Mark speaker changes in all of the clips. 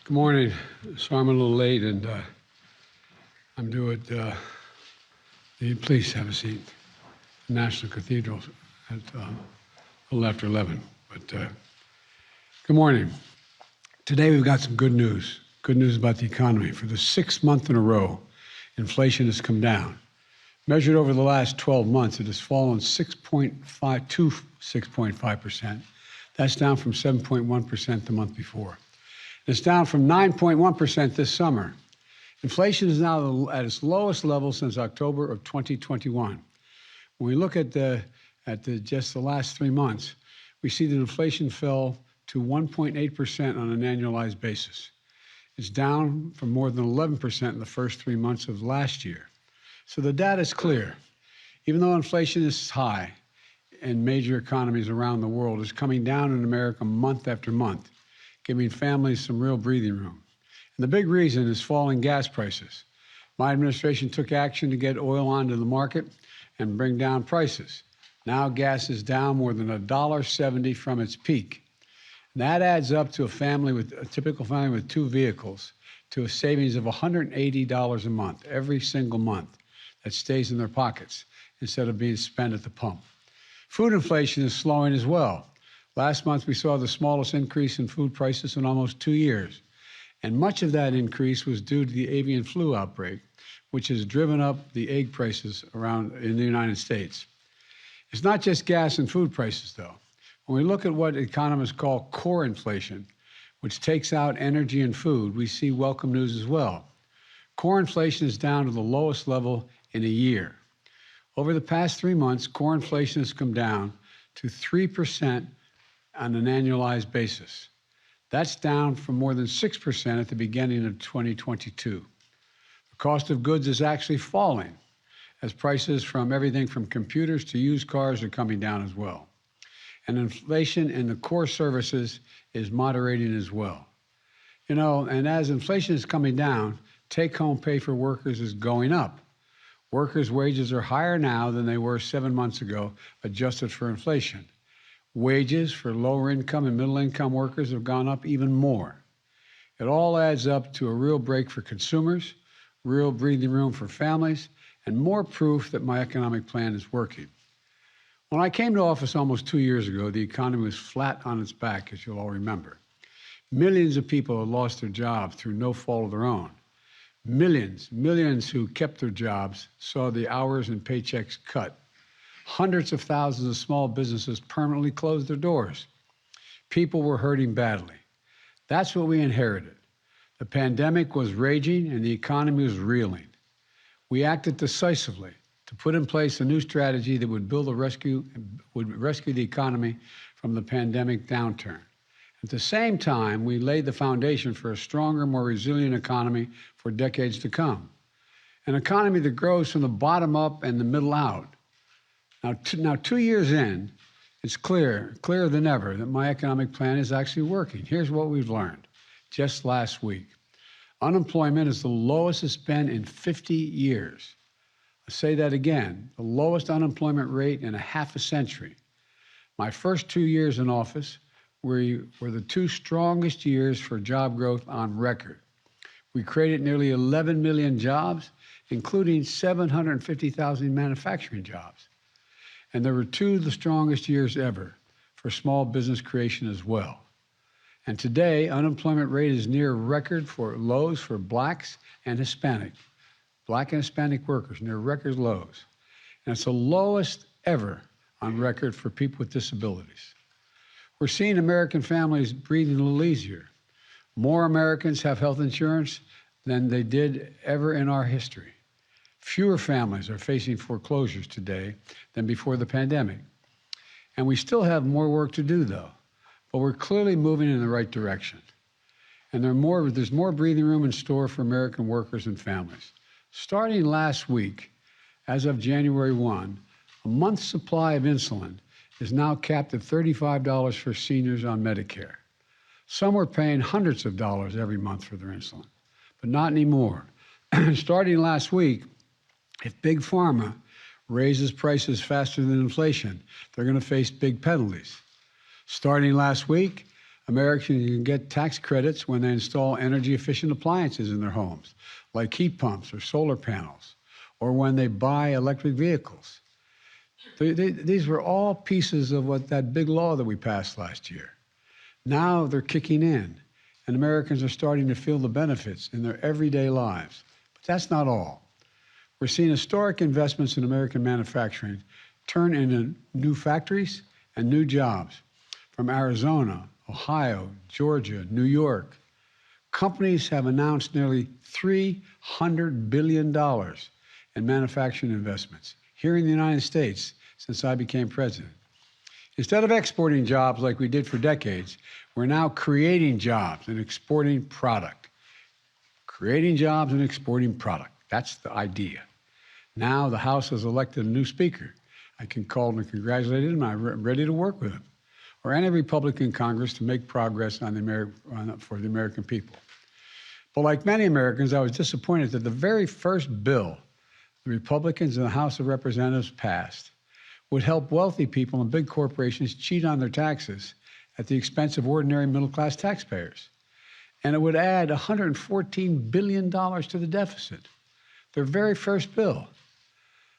Speaker 1: Good morning. So I'm a little late, and I'm due at please have a seat. National Cathedral at a little after 11. But good morning. Today we've got some good news. Good news about the economy. For the sixth month in a row, inflation has come down. Measured over the last 12 months, it has fallen 6.5 to 6.5%. That's down from 7.1% the month before. It's down from 9.1% this summer. Inflation is now at its lowest level since October of 2021. When we look at just the last 3 months, we see that inflation fell to 1.8% on an annualized basis. It's down from more than 11% in the first 3 months of last year. So the data is clear. Even though inflation is high in major economies around the world, it's coming down in America month after month, giving families some real breathing room. And the big reason is falling gas prices. My administration took action to get oil onto the market and bring down prices. Now gas is down more than $1.70 from its peak. And that adds up to a typical family with 2 vehicles to a savings of $180 a month, every single month, that stays in their pockets instead of being spent at the pump. Food inflation is slowing as well. Last month, we saw the smallest increase in food prices in almost 2 years. And much of that increase was due to the avian flu outbreak, which has driven up the egg prices around in the United States. It's not just gas and food prices, though. When we look at what economists call core inflation, which takes out energy and food, we see welcome news as well. Core inflation is down to the lowest level in a year. Over the past 3 months, core inflation has come down to 3% on an annualized basis. That's down from more than 6% at the beginning of 2022. The cost of goods is actually falling as prices from everything from computers to used cars are coming down as well. And inflation in the core services is moderating as well. And as inflation is coming down, take-home pay for workers is going up. Workers' wages are higher now than they were 7 months ago, adjusted for inflation. Wages for lower income and middle income workers have gone up even more. It all adds up to a real break for consumers, real breathing room for families, and more proof that my economic plan is working. When I came to office almost 2 years ago, the economy was flat on its back, as you'll all remember. Millions of people had lost their jobs through no fault of their own. Millions who kept their jobs saw the hours and paychecks cut. Hundreds of thousands of small businesses permanently closed their doors. People were hurting badly. That's what we inherited. The pandemic was raging and the economy was reeling. We acted decisively to put in place a new strategy that would rescue the economy from the pandemic downturn. At the same time, we laid the foundation for a stronger, more resilient economy for decades to come. An economy that grows from the bottom up and the middle out. Now, 2 years in, it's clearer than ever that my economic plan is actually working. Here's what we've learned just last week. Unemployment is the lowest it's been in 50 years. I'll say that again, the lowest unemployment rate in a half a century. My first 2 years in office were the 2 strongest years for job growth on record. We created nearly 11 million jobs, including 750,000 manufacturing jobs. And there were 2 of the strongest years ever for small business creation as well. And today, unemployment rate is near record lows for Black and Hispanic workers, near record lows. And it's the lowest ever on record for people with disabilities. We're seeing American families breathing a little easier. More Americans have health insurance than they did ever in our history. Fewer families are facing foreclosures today than before the pandemic. And we still have more work to do, though, but we're clearly moving in the right direction. And there's more breathing room in store for American workers and families. Starting last week, as of January 1, a month's supply of insulin is now capped at $35 for seniors on Medicare. Some were paying hundreds of dollars every month for their insulin, but not anymore. Starting last week, if Big Pharma raises prices faster than inflation, they're going to face big penalties. Starting last week, Americans can get tax credits when they install energy-efficient appliances in their homes, like heat pumps or solar panels, or when they buy electric vehicles. These were all pieces of what that big law that we passed last year. Now they're kicking in, and Americans are starting to feel the benefits in their everyday lives. But that's not all. We're seeing historic investments in American manufacturing turn into new factories and new jobs from Arizona, Ohio, Georgia, New York. Companies have announced nearly $300 billion in manufacturing investments here in the United States since I became president. Instead of exporting jobs like we did for decades, we're now creating jobs and exporting product. Creating jobs and exporting product. That's the idea. Now the House has elected a new speaker. I can call him and congratulate him. I'm ready to work with him, or any Republican Congress, to make progress for the American people. But like many Americans, I was disappointed that the very first bill the Republicans in the House of Representatives passed would help wealthy people and big corporations cheat on their taxes at the expense of ordinary middle-class taxpayers. And it would add $114 billion to the deficit. Their very first bill.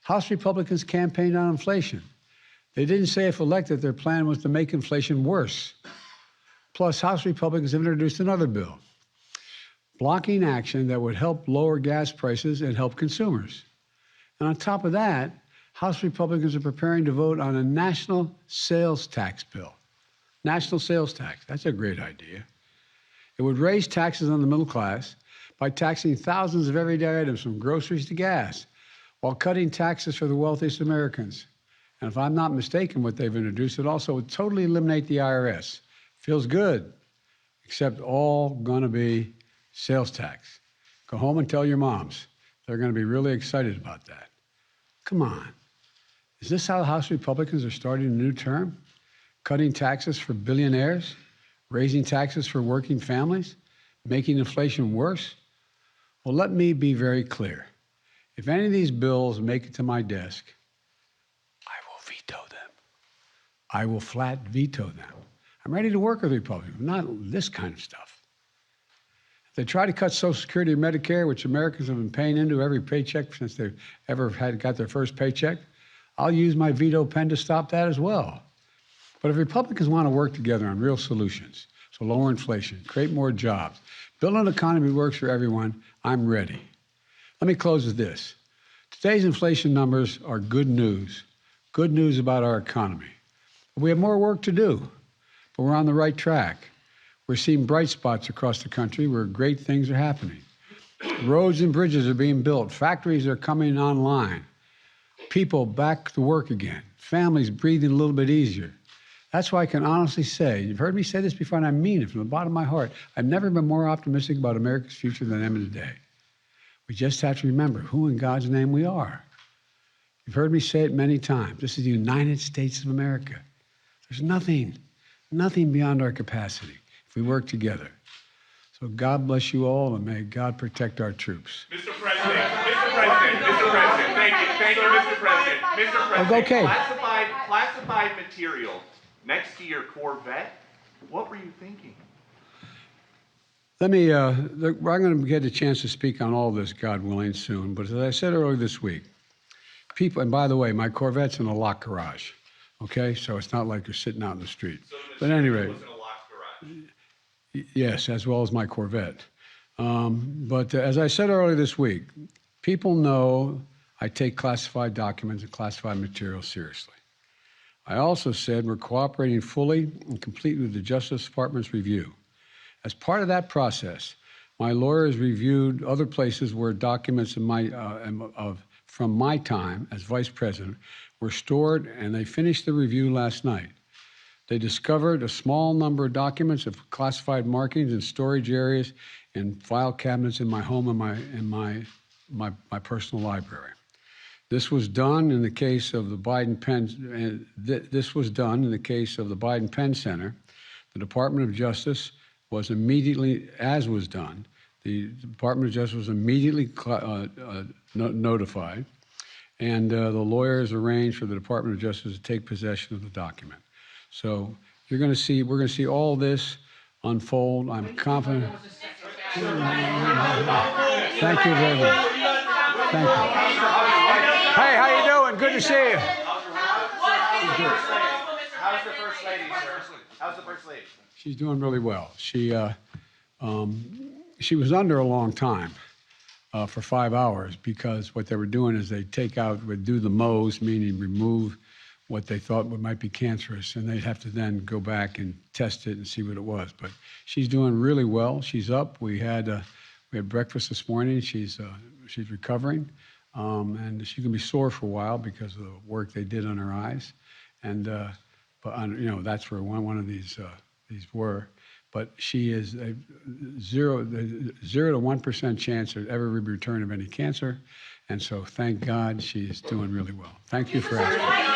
Speaker 1: House Republicans campaigned on inflation. They didn't say if elected their plan was to make inflation worse. Plus, House Republicans have introduced another bill, blocking action that would help lower gas prices and help consumers. And on top of that, House Republicans are preparing to vote on a national sales tax bill. National sales tax, that's a great idea. It would raise taxes on the middle class by taxing thousands of everyday items from groceries to gas, while cutting taxes for the wealthiest Americans. And if I'm not mistaken, what they've introduced, it also would totally eliminate the IRS. Feels good, except all gonna be sales tax. Go home and tell your moms. They're gonna be really excited about that. Come on. Is this how House Republicans are starting a new term? Cutting taxes for billionaires? Raising taxes for working families? Making inflation worse? Well, let me be very clear. If any of these bills make it to my desk, I will veto them. I will flat veto them. I'm ready to work with Republicans, not this kind of stuff. If they try to cut Social Security or Medicare, which Americans have been paying into every paycheck since they've ever got their first paycheck, I'll use my veto pen to stop that as well. But if Republicans want to work together on real solutions, so lower inflation, create more jobs, build an economy that works for everyone, I'm ready. Let me close with this. Today's inflation numbers are good news about our economy. We have more work to do, but we're on the right track. We're seeing bright spots across the country where great things are happening. Roads and bridges are being built. Factories are coming online. People back to work again. Families breathing a little bit easier. That's why I can honestly say, you've heard me say this before, and I mean it from the bottom of my heart, I've never been more optimistic about America's future than I am today. We just have to remember who in God's name we are. You've heard me say it many times. This is the United States of America. There's nothing beyond our capacity if we work together. So God bless you all, and may God protect our troops.
Speaker 2: Mr. President, thank you, Mr. President. Mr. President,
Speaker 1: Okay.
Speaker 2: Classified material next to your Corvette, what were you thinking?
Speaker 1: I'm going to get a chance to speak on all this, God willing, soon. But as I said earlier this week, people, and by the way, my Corvette's in a locked garage, okay? So it's not like you're sitting out in the street.
Speaker 2: So
Speaker 1: but anyway,
Speaker 2: was in a locked garage.
Speaker 1: Yes, as well as my Corvette. But as I said earlier this week, people know I take classified documents and classified material seriously. I also said we're cooperating fully and completely with the Justice Department's review. As part of that process, my lawyers reviewed other places where documents from my time as vice president were stored, and they finished the review last night. They discovered a small number of documents of classified markings in storage areas and file cabinets in my home and my personal library. This was done in the case of the Biden Penn. This was done in the case of the Biden Penn Center. The Department of Justice was immediately, as was done, the Department of Justice was immediately notified, and the lawyers arranged for the Department of Justice to take possession of the document. So we're going to see all this unfold. I'm confident. Thank you very much. Thank you. Hey, how you doing? Good to see you.
Speaker 2: How's the first lady, sir? How's the first lady?
Speaker 1: She's doing really well. She was under a long time for 5 hours because what they were doing is would do the Mohs, meaning remove what they thought might be cancerous, and they'd have to then go back and test it and see what it was. But she's doing really well. She's up. We had breakfast this morning. She's recovering, and she's gonna be sore for a while because of the work they did on her eyes, and that's where one of these were. But she is a 0 to 1% chance of ever return of any cancer, and so thank God she's doing really well. Thank you for asking.